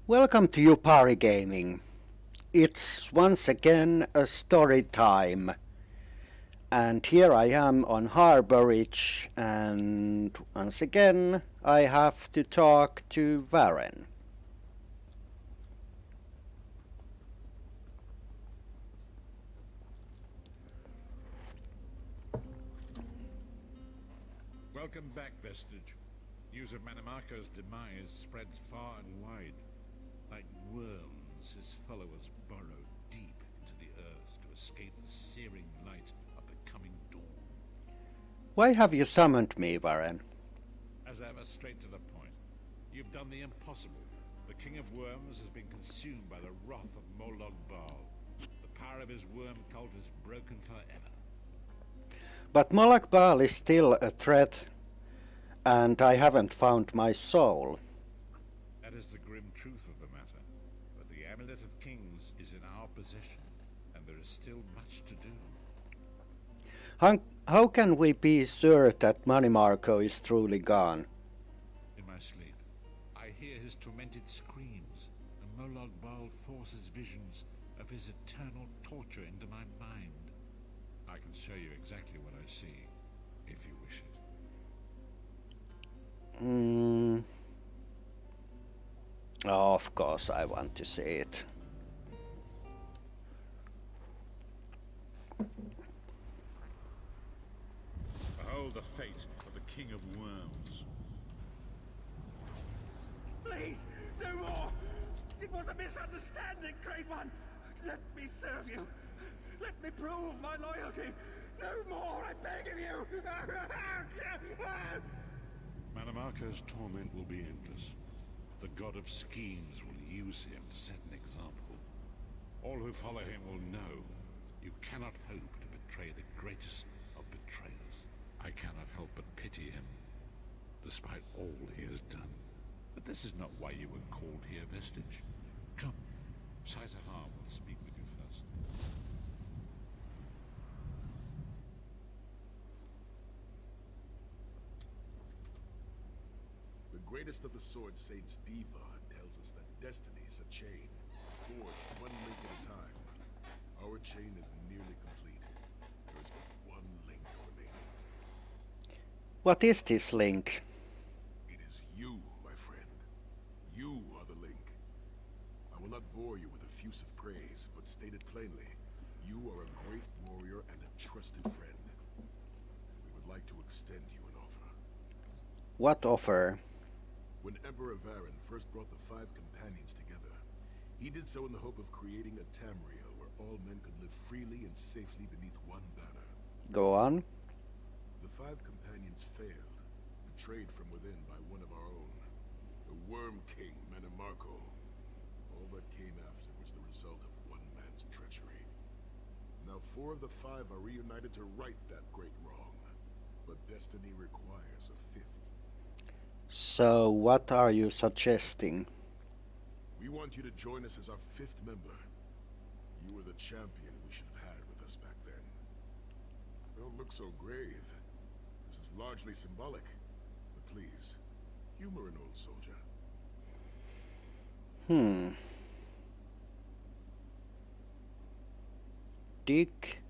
Welcome to Yupari Gaming. It's once again a story time. And here I am on Harborage, and once again I have to talk to Varen. Welcome back, Vestige. News of Manimarco's demise spreads far and wide. Like worms, his followers burrow deep into the earth to escape the searing light of the coming dawn. Why have you summoned me, Varen? As ever, straight to the point. You've done the impossible. The King of Worms has been consumed by the wrath of Molag Bal. The power of his worm cult is broken forever. But Molag Bal is still a threat, and I haven't found my soul. That is the grim truth of the matter. But the Amulet of Kings is in our possession, and there is still much to do. How can we be sure that Manimarco is truly gone? In my sleep, I hear his tormented screams, and Molag Bal forces visions of his eternal torture into my mind. I can show you exactly what I see, if you wish it. Of course I want to see it. Behold the fate of the King of Worms. Please, no more! It was a misunderstanding, Great One! Let me serve you! Let me prove my loyalty! No more, I beg of you! Manimarco's torment will be endless. The god of schemes will use him to set an example. All who follow him will know you cannot hope to betray the greatest of betrayers. I cannot help but pity him, despite all he has done. But this is not why you were called here, Vestige. Come, Saizahar will speak with you first. The greatest of the Sword Saints, Divan, tells us that destiny is a chain, forged one link at a time. Our chain is nearly complete. There is but one link remaining. What is this link? It is you, my friend. You are the link. I will not bore you with effusive praise, but state it plainly. You are a great warrior and a trusted friend. We would like to extend you an offer. What offer? When Emperor Varen first brought the 5 companions together, he did so in the hope of creating a Tamriel where all men could live freely and safely beneath one banner. Go on. The 5 companions failed, betrayed from within by one of our own, the Worm King Manimarco. All that came after was the result of one man's treachery. Now 4 of the 5 are reunited to right that great wrong, but destiny requires a 5th. So what are you suggesting? We want you to join us as our 5th member. You were the champion we should have had with us back then. Don't look so grave. This is largely symbolic. But please, humor an old soldier. Dick?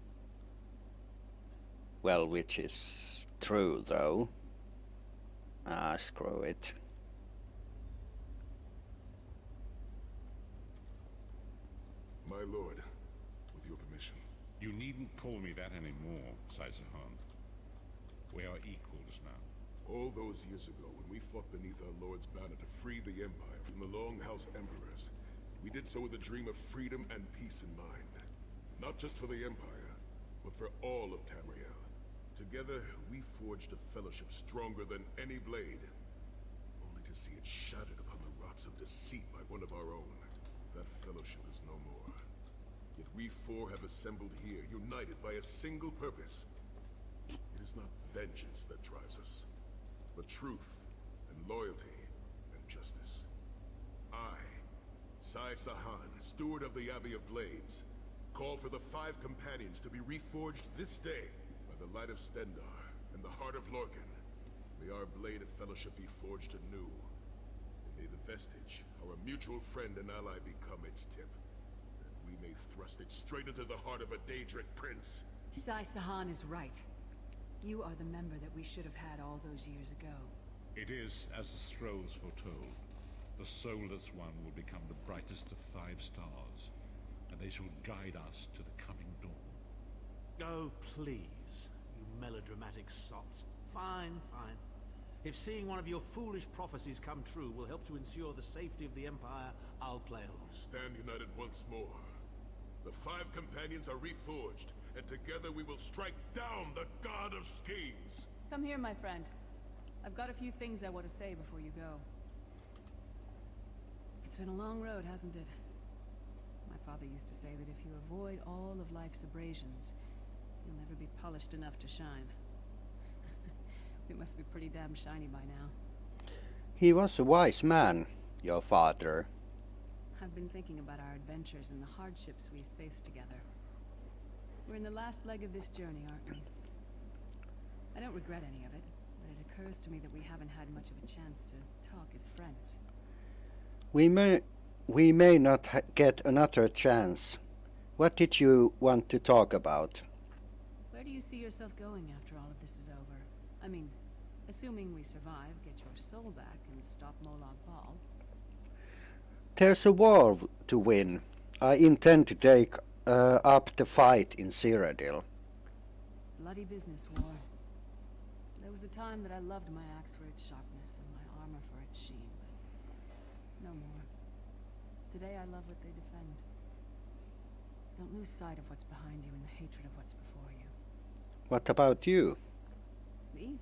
Well, which is true, though. Screw it. My lord, with your permission. You needn't call me that anymore, Saizahar. We are equals now. All those years ago, when we fought beneath our lord's banner to free the Empire from the Longhouse Emperors, we did so with a dream of freedom and peace in mind. Not just for the Empire, but for all of Tamriel. Together, we forged a fellowship stronger than any blade, only to see it shattered upon the rocks of deceit by one of our own. That fellowship is no more. Yet we 4 have assembled here, united by a single purpose. It is not vengeance that drives us, but truth and loyalty and justice. I, Sai Sahan, steward of the Abbey of Blades, call for the 5 companions to be reforged this day by the light of Stendarr and the heart of Lorcan. May our blade of fellowship be forged anew, and may the vestige our mutual friend and ally become its tip. And we may thrust it straight into the heart of a Daedric prince. Sai Sahan is right. You are the member that we should have had all those years ago. It is as the scrolls foretold. The soulless one will become the brightest of 5 stars, and they shall guide us to the coming dawn. Oh, please, you melodramatic sots. Fine, fine. If seeing one of your foolish prophecies come true will help to ensure the safety of the Empire, I'll play along. Stand united once more. The 5 companions are reforged, and together we will strike down the God of Schemes. Come here, my friend. I've got a few things I want to say before you go. It's been a long road, hasn't it? My father used to say that if you avoid all of life's abrasions, you'll never be polished enough to shine. We must be pretty damn shiny by now. He was a wise man, your father. I've been thinking about our adventures and the hardships we've faced together. We're in the last leg of this journey, aren't we? I don't regret any of it, but it occurs to me that we haven't had much of a chance to talk as friends. We may not get another chance. What did you want to talk about? Where do you see yourself going after all of this is over? I mean, assuming we survive, get your soul back, and stop Molag Bal. There's a war to win. I intend to take up the fight in Cyrodiil. Bloody business war. There was a time that I loved my axe for its sharpness and my armor for its sheen, but no more. Today I love what they defend. Don't lose sight of what's behind you in the hatred of what's before you. What about you? Me?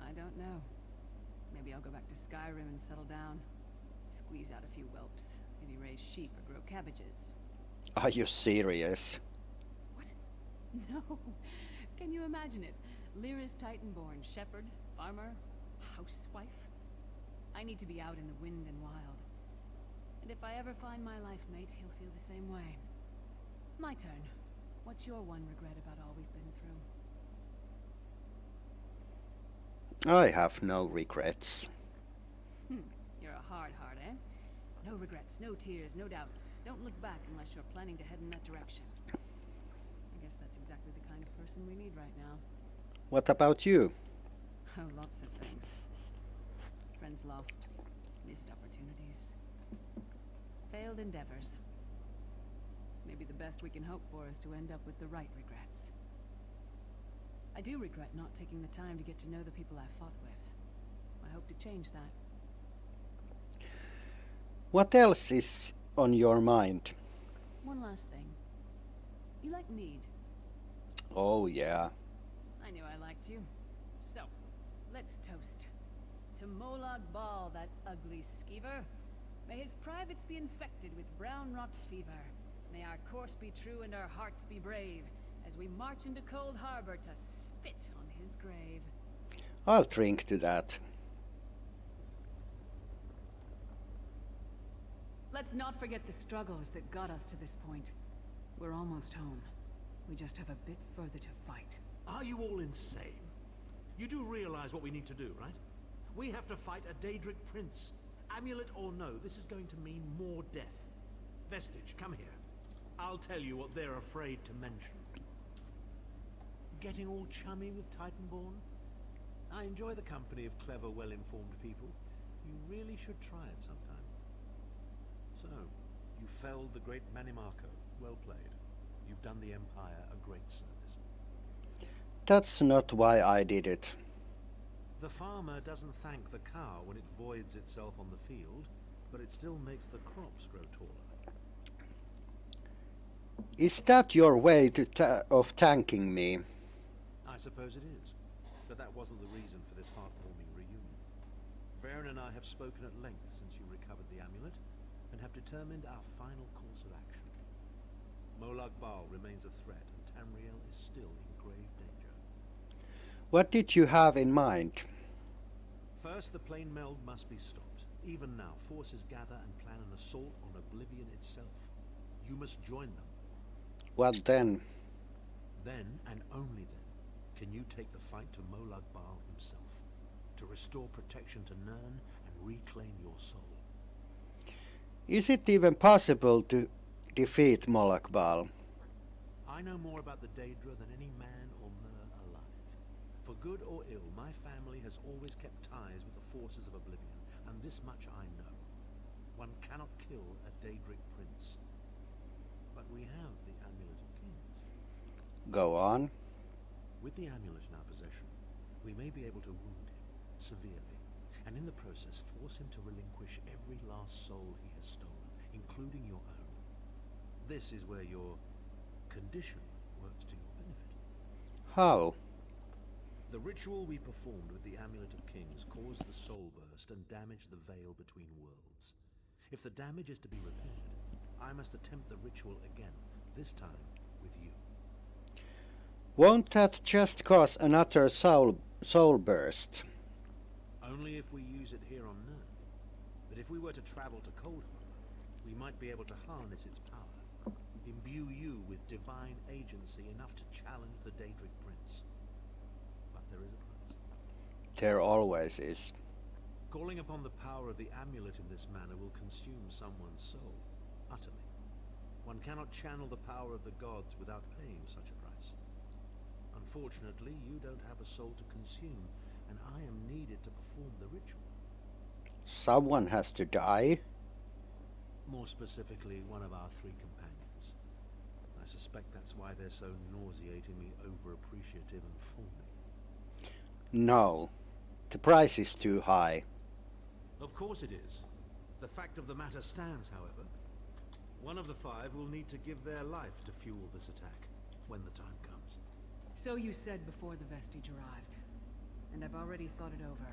I don't know. Maybe I'll go back to Skyrim and settle down. Squeeze out a few whelps. Maybe raise sheep or grow cabbages. Are you serious? What? No. Can you imagine it? Lyra's Titan-born shepherd, farmer, housewife. I need to be out in the wind and wild. And if I ever find my life mate, he'll feel the same way. My turn. What's your one regret about all we've been through? I have no regrets. You're a hard heart, eh? No regrets, no tears, no doubts. Don't look back unless you're planning to head in that direction. I guess that's exactly the kind of person we need right now. What about you? Oh, lots of things. Friends lost, missed opportunities, failed endeavors. Maybe the best we can hope for is to end up with the right regrets. I do regret not taking the time to get to know the people I fought with. I hope to change that. What else is on your mind? One last thing. You like mead? Oh, yeah. I knew I liked you. So, let's toast. To Molag Bal, that ugly skeever. May his privates be infected with brown rot fever. May our course be true and our hearts be brave, as we march into Cold Harbor to spit on his grave. I'll drink to that. Let's not forget the struggles that got us to this point. We're almost home. We just have a bit further to fight. Are you all insane? You do realize what we need to do, right? We have to fight a Daedric prince. Amulet or no, this is going to mean more death. Vestige, come here. I'll tell you what they're afraid to mention. Getting all chummy with Titanborn? I enjoy the company of clever, well-informed people. You really should try it sometime. So, you felled the great Manimarco. Well played. You've done the Empire a great service. That's not why I did it. The farmer doesn't thank the cow when it voids itself on the field, but it still makes the crops grow taller. Is that your way of thanking me? I suppose it is, but that wasn't the reason for this heartwarming reunion. Varen and I have spoken at length since you recovered the amulet, and have determined our final course of action. Molag Bal remains a threat, and Tamriel is still in grave danger. What did you have in mind? First, the plane meld must be stopped. Even now, forces gather and plan an assault on Oblivion itself. You must join them. What then? Then, and only then, can you take the fight to Molag Bal himself, to restore protection to Nirn and reclaim your soul. Is it even possible to defeat Molag Bal? I know more about the Daedra than any man or mer alive. For good or ill, my family has always kept ties with the forces of Oblivion, and this much I know. One cannot kill a Daedric prince. But we have the Amulet of Kings. Go on. With the amulet in our possession, we may be able to wound him severely, and in the process force him to relinquish every last soul he has stolen, including your own. This is where your condition works to your benefit. How? The ritual we performed with the Amulet of Kings caused the soul burst and damaged the veil between worlds. If the damage is to be repaired, I must attempt the ritual again, this time with you. Won't that just cause another soul burst? Only if we use it here on Earth. But if we were to travel to Cold Harbor, we might be able to harness its power, imbue you with divine agency enough to challenge the Daedric Prince. But there is a price. There always is. Calling upon the power of the amulet in this manner will consume someone's soul, utterly. One cannot channel the power of the gods without paying such a price. Unfortunately, you don't have a soul to consume, and I am needed to perform the ritual. Someone has to die? More specifically, one of our 3 companions. I suspect that's why they're so nauseatingly over-appreciative and fawning. No. The price is too high. Of course it is. The fact of the matter stands, however. One of the 5 will need to give their life to fuel this attack, when the time comes. So you said before the vestige arrived. And I've already thought it over.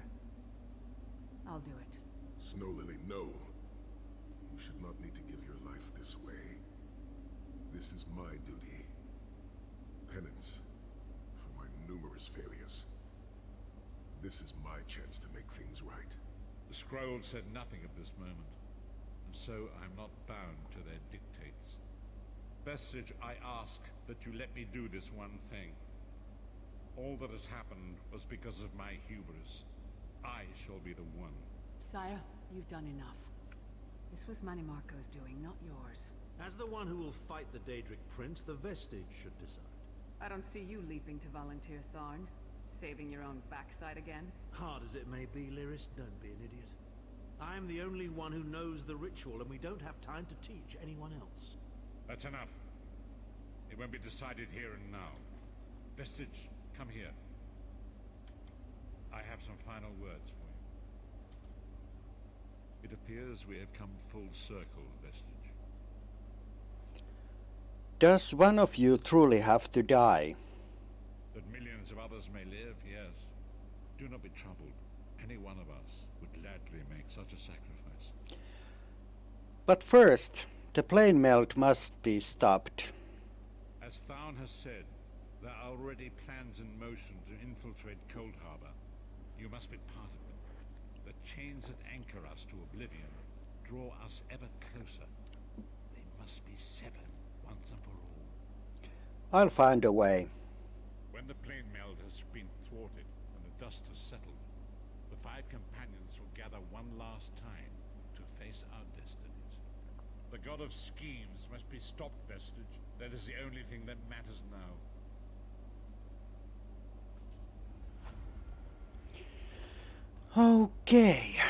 I'll do it. Snow Lily, no. You should not need to give your life this way. This is my duty. Penance for my numerous failures. This is my chance to make things right. The scroll said nothing of this moment, and so I'm not bound to their dictates. Vestige, I ask that you let me do this one thing. All that has happened was because of my hubris. I shall be the one. Sire, you've done enough. This was Manimarco's doing, not yours. As the one who will fight the Daedric Prince, the Vestige should decide. I don't see you leaping to volunteer, Tharn. Saving your own backside again? Hard as it may be, Lyris, don't be an idiot. I'm the only one who knows the ritual, and we don't have time to teach anyone else. That's enough. It won't be decided here and now. Vestige, come here. I have some final words for you. It appears we have come full circle, Vestige. Does one of you truly have to die? That millions of others may live, yes. Do not be troubled. Any one of us would gladly make such a sacrifice. But first, the plane melt must be stopped. As Tharn has said, there are already plans in motion to infiltrate Cold Harbor. You must be part of them. The chains that anchor us to oblivion draw us ever closer. They must be severed once and for all. I'll find a way. When the plane meld has been thwarted and the dust has settled, the 5 companions will gather one last time to face our destinies. The god of schemes must be stopped, Vestige. That is the only thing that matters now. Okay.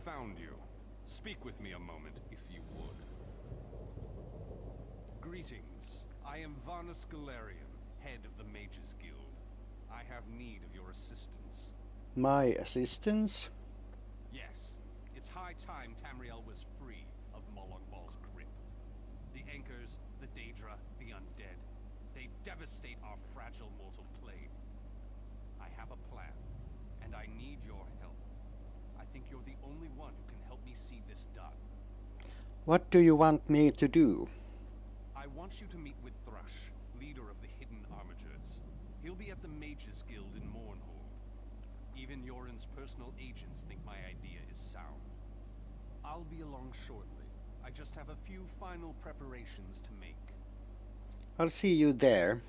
found you. Speak with me a moment, if you would. Greetings. I am Varnus Galarian, head of the Mages Guild. I have need of your assistance. My assistance? Yes. It's high time Tamriel was free of Molag Bal's grip. The Anchors, the Daedra, the Undead. They devastate our fragile mortal plane. I have a plan, and I need your help. I think you're the only one who can help me see this done. What do you want me to do? I want you to meet with Thrush, leader of the Hidden Armigers. He'll be at the Mages Guild in Mournhold. Even Yoren's personal agents think my idea is sound. I'll be along shortly. I just have a few final preparations to make. I'll see you there.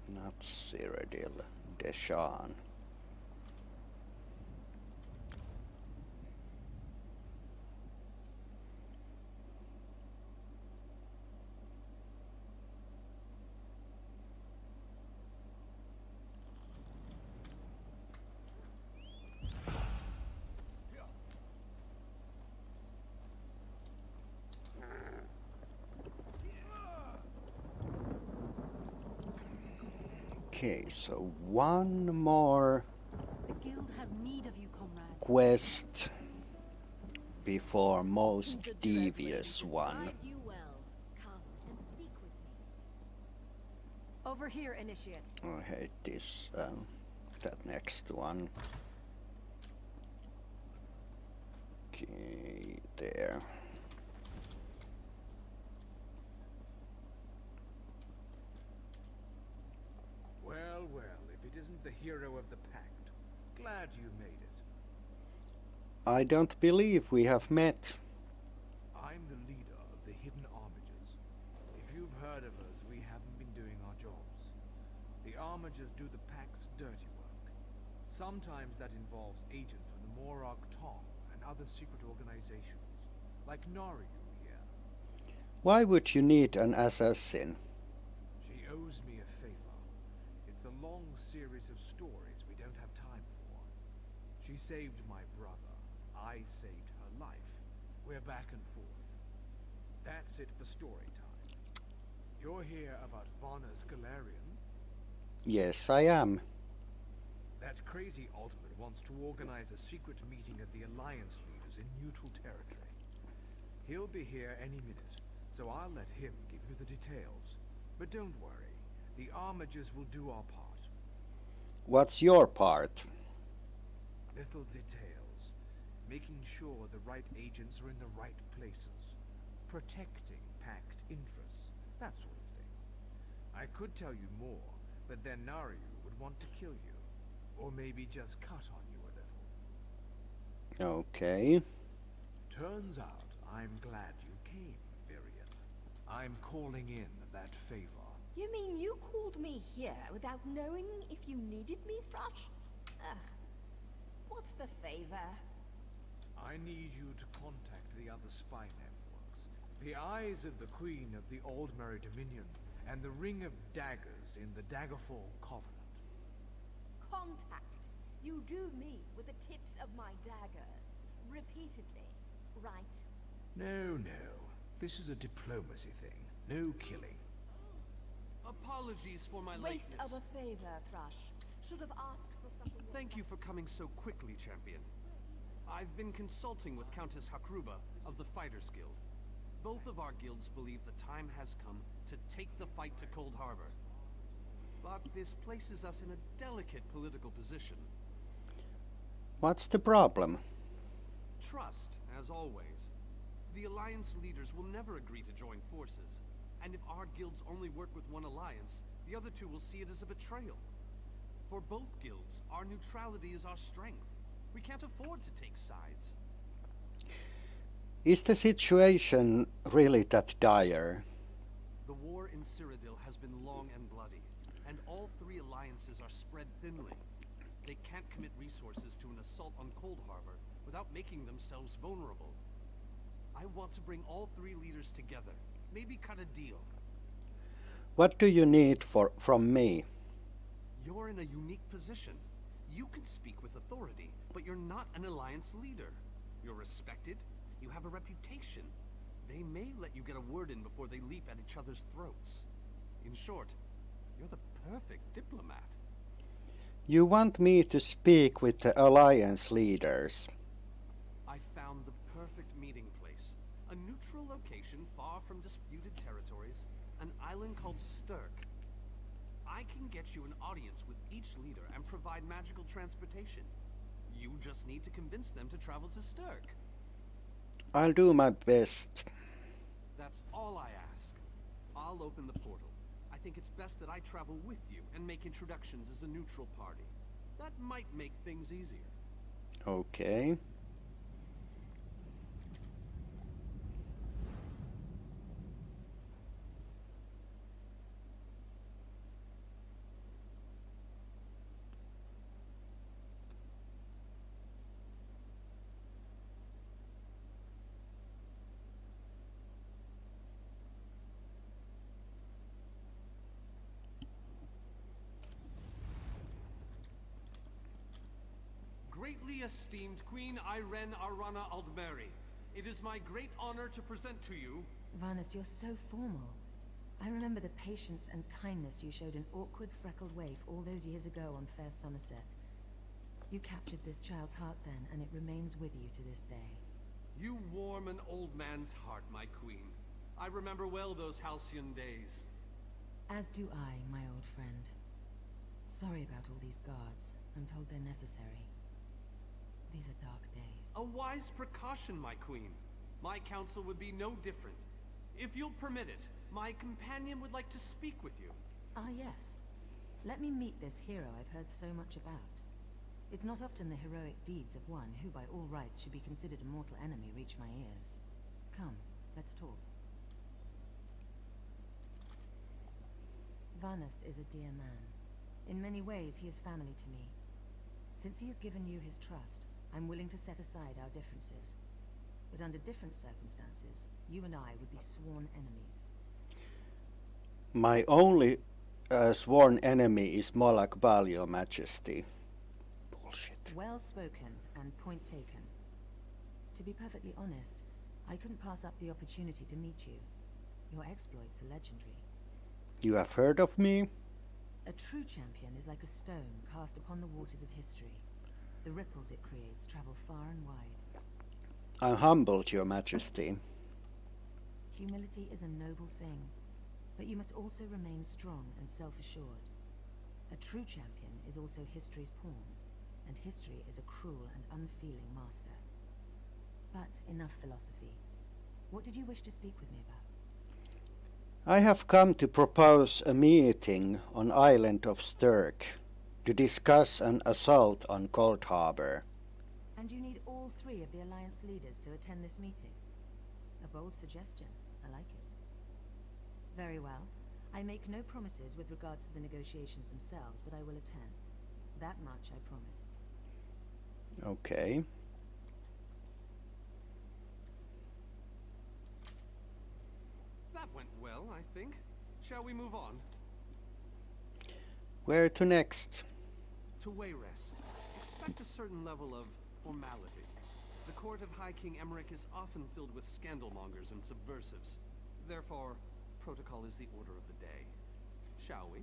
Not Cyrodiil, Deshawn. Okay, so one more The guild has need of you, comrade. quest before most devious one. You well. Come and speak with me. Over here, Initiate. I hate this, that next one. Okay, there. Well, well, if it isn't the hero of the pact. Glad you made it. I don't believe we have met. I'm the leader of the Hidden Armigers. If you've heard of us, we haven't been doing our jobs. The Armigers do the pact's dirty work. Sometimes that involves agents from the Molag Bal and other secret organizations, like Naryu here. Why would you need an assassin? She owes me a favor. It's a long series of stories we don't have time for. She saved my brother. I saved her life. We're back and forth. That's it for story time. You're here about Varnus Galarian? Yes, I am. That crazy Ultimate wants to organize a secret meeting of the Alliance leaders in neutral territory. He'll be here any minute, so I'll let him give you the details. But don't worry, the Armigers will do our part. What's your part? Little details. Making sure the right agents are in the right places. Protecting pact interests. That sort of thing. I could tell you more, but then Naryu would want to kill you. Or maybe just cut on you a little. Okay. Turns out I'm glad you came, Virian. I'm calling in that favor. You mean you called me here without knowing if you needed me, Thrush? Ugh. What's the favor? I need you to contact the other spy networks. The Eyes of the Queen of the Aldmeri Dominion and the Ring of Daggers in the Daggerfall Covenant. Contact. You do meet with the tips of my daggers. Repeatedly. Right? No, no. This is a diplomacy thing. No killing. Apologies for my Waste lateness. of a favor, Thrush. Should have asked for something more. Thank you for coming so quickly, Champion. I've been consulting with Countess Hakruba of the Fighters Guild. Both of our guilds believe the time has come to take the fight to Cold Harbor. But this places us in a delicate political position. What's the problem? Trust, as always. The Alliance leaders will never agree to join forces. And if our guilds only work with one alliance, the other two will see it as a betrayal. For both guilds, our neutrality is our strength. We can't afford to take sides. Is the situation really that dire? The war in Cyrodiil has been long and bloody, and all three alliances are spread thinly. They can't commit resources to an assault on Cold Harbor without making themselves vulnerable. I want to bring all three leaders together. Maybe cut a deal. What do you need from me? You're in a unique position. You can speak with authority, but you're not an alliance leader. You're respected. You have a reputation. They may let you get a word in before they leap at each other's throats. In short, you're the perfect diplomat. You want me to speak with the alliance leaders? I found the perfect meeting place. A neutral location far from disputed territories. An island called Stirk. I can get you an audience with each leader and provide magical transportation. You just need to convince them to travel to Stirk. I'll do my best. That's all I ask. I'll open the portal. I think it's best that I travel with you and make introductions as a neutral party. That might make things easier. Okay. Greatly esteemed Queen Irene Arana Aldmeri, it is my great honor to present to you... Varnus, you're so formal. I remember the patience and kindness you showed an awkward, freckled waif all those years ago on fair Somerset. You captured this child's heart then, and it remains with you to this day. You warm an old man's heart, my queen. I remember well those halcyon days. As do I, my old friend. Sorry about all these guards. I'm told they're necessary. These are dark days. A wise precaution, my queen. My counsel would be no different. If you'll permit it, my companion would like to speak with you. Ah, yes. Let me meet this hero I've heard so much about. It's not often the heroic deeds of one who by all rights should be considered a mortal enemy reach my ears. Come, let's talk. Varnus is a dear man. In many ways, he is family to me. Since he has given you his trust, I'm willing to set aside our differences. But under different circumstances, you and I would be sworn enemies. My only sworn enemy is Molag Bal, Your Majesty. Bullshit. Well spoken and point taken. To be perfectly honest, I couldn't pass up the opportunity to meet you. Your exploits are legendary. You have heard of me? A true champion is like a stone cast upon the waters of history. The ripples it creates travel far and wide. I'm humbled, Your Majesty. Humility is a noble thing, but you must also remain strong and self-assured. A true champion is also history's pawn, and history is a cruel and unfeeling master. But enough philosophy. What did you wish to speak with me about? I have come to propose a meeting on island of Stirk to discuss an assault on Cold Harbor. And you need all three of the Alliance leaders to attend this meeting. A bold suggestion. I like it. Very well. I make no promises with regards to the negotiations themselves, but I will attend. That much I promise. Okay. That went well, I think. Shall we move on? Where to next? To Wayrest. Expect a certain level of formality. The court of High King Emmerich is often filled with scandalmongers and subversives. Therefore, protocol is the order of the day. Shall we?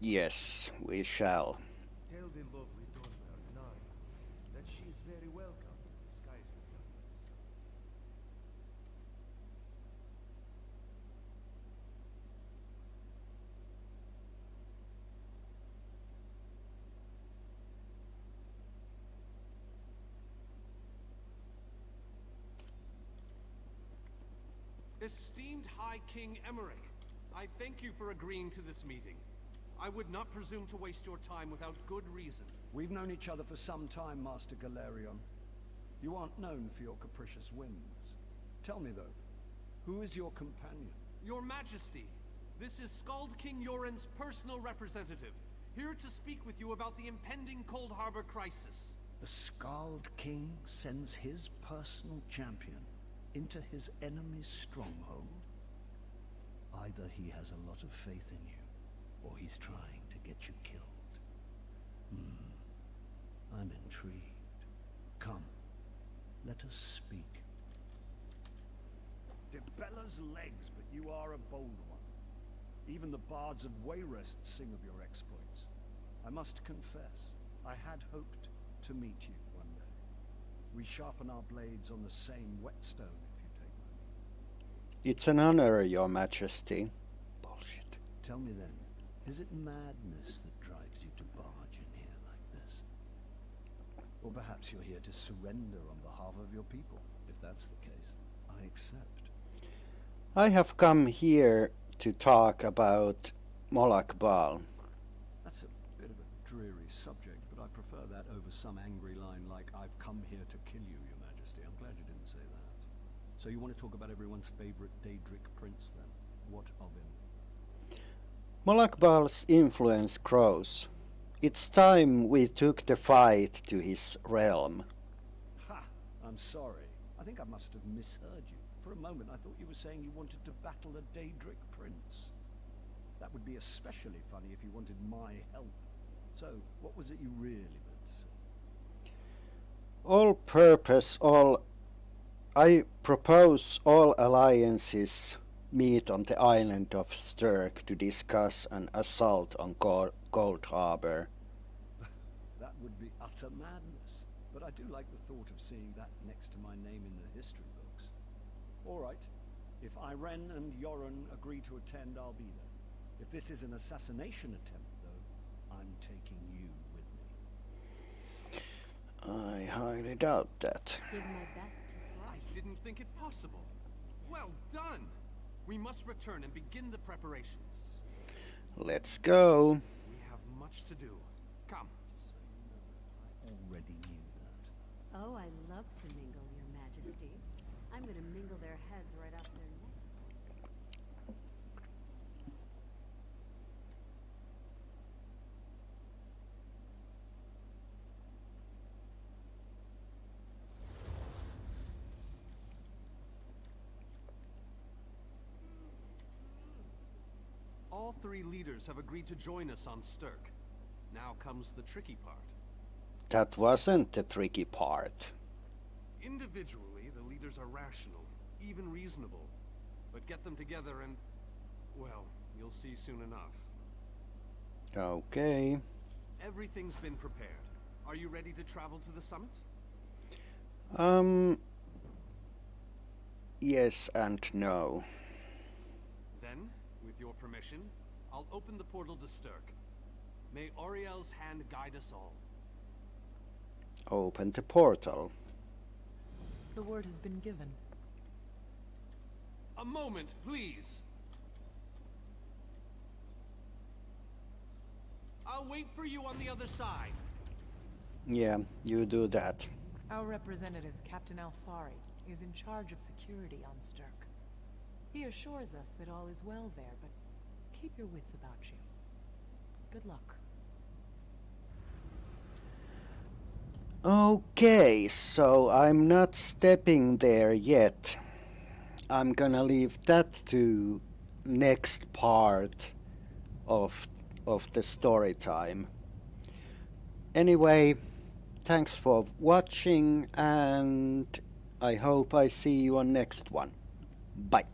Yes, we shall. Tell the lovely daughter of Nari that she is very welcome to disguise herself as a servant. Esteemed High King Emmerich, I thank you for agreeing to this meeting. I would not presume to waste your time without good reason. We've known each other for some time, Master Galerion. You aren't known for your capricious whims. Tell me, though, who is your companion? Your Majesty, this is Skald King Yoren's personal representative, here to speak with you about the impending Cold Harbor crisis. The Skald King sends his personal champion into his enemy's stronghold? Either he has a lot of faith in you, or he's trying to get you killed. I'm intrigued. Come, let us speak. Debella's legs, but you are a bold one. Even the bards of Wayrest sing of your exploits. I must confess, I had hoped to meet you one day. We sharpen our blades on the same whetstone, if you take my meaning. It's an honor, Your Majesty. Bullshit. Tell me then, is it madness that drives you to barge in here like this? Or perhaps you're here to surrender on behalf of your people. If that's the case, I accept. I have come here to talk about Molag Bal. That's a bit of a dreary subject, but I prefer that over some angry line like, I've come here to kill you, Your Majesty. I'm glad you didn't say that. So you want to talk about everyone's favorite Daedric prince, then? What of him? Molag Bal's influence grows. It's time we took the fight to his realm. Ha! I'm sorry. I think I must have misheard you. For a moment, I thought you were saying you wanted to battle a Daedric prince. That would be especially funny if you wanted my help. So, what was it you really meant to say? I propose all alliances meet on the island of Sturk to discuss an assault on Gold Harbor. That would be utter madness. But I do like the thought of seeing that next to my name in the history books. All right. If Irene and Yoren agree to attend, I'll be there. If this is an assassination attempt, though, I'm taking you with me. I highly doubt that. Give my best to I didn't think it possible. Well done! We must return and begin the preparations. Let's go. We have much to do. Come. I already knew that. Oh, I love to mingle, Your Majesty. I'm gonna mingle their heads right off their necks. All three leaders have agreed to join us on Sturk. Now comes the tricky part. That wasn't the tricky part. Individually, the leaders are rational, even reasonable. But get them together and, well, you'll see soon enough. Okay. Everything's been prepared. Are you ready to travel to the summit? Yes and no. Then, with your permission, I'll open the portal to Sturk. May Auriel's hand guide us all. Open the portal. The word has been given. A moment, please. I'll wait for you on the other side. Yeah, you do that. Our representative, Captain Alfari, is in charge of security on Sturk. He assures us that all is well there, but keep your wits about you. Good luck. Okay, so I'm not stepping there yet. I'm gonna leave that to next part of the story time. Anyway, thanks for watching, and I hope I see you on next one. Bye.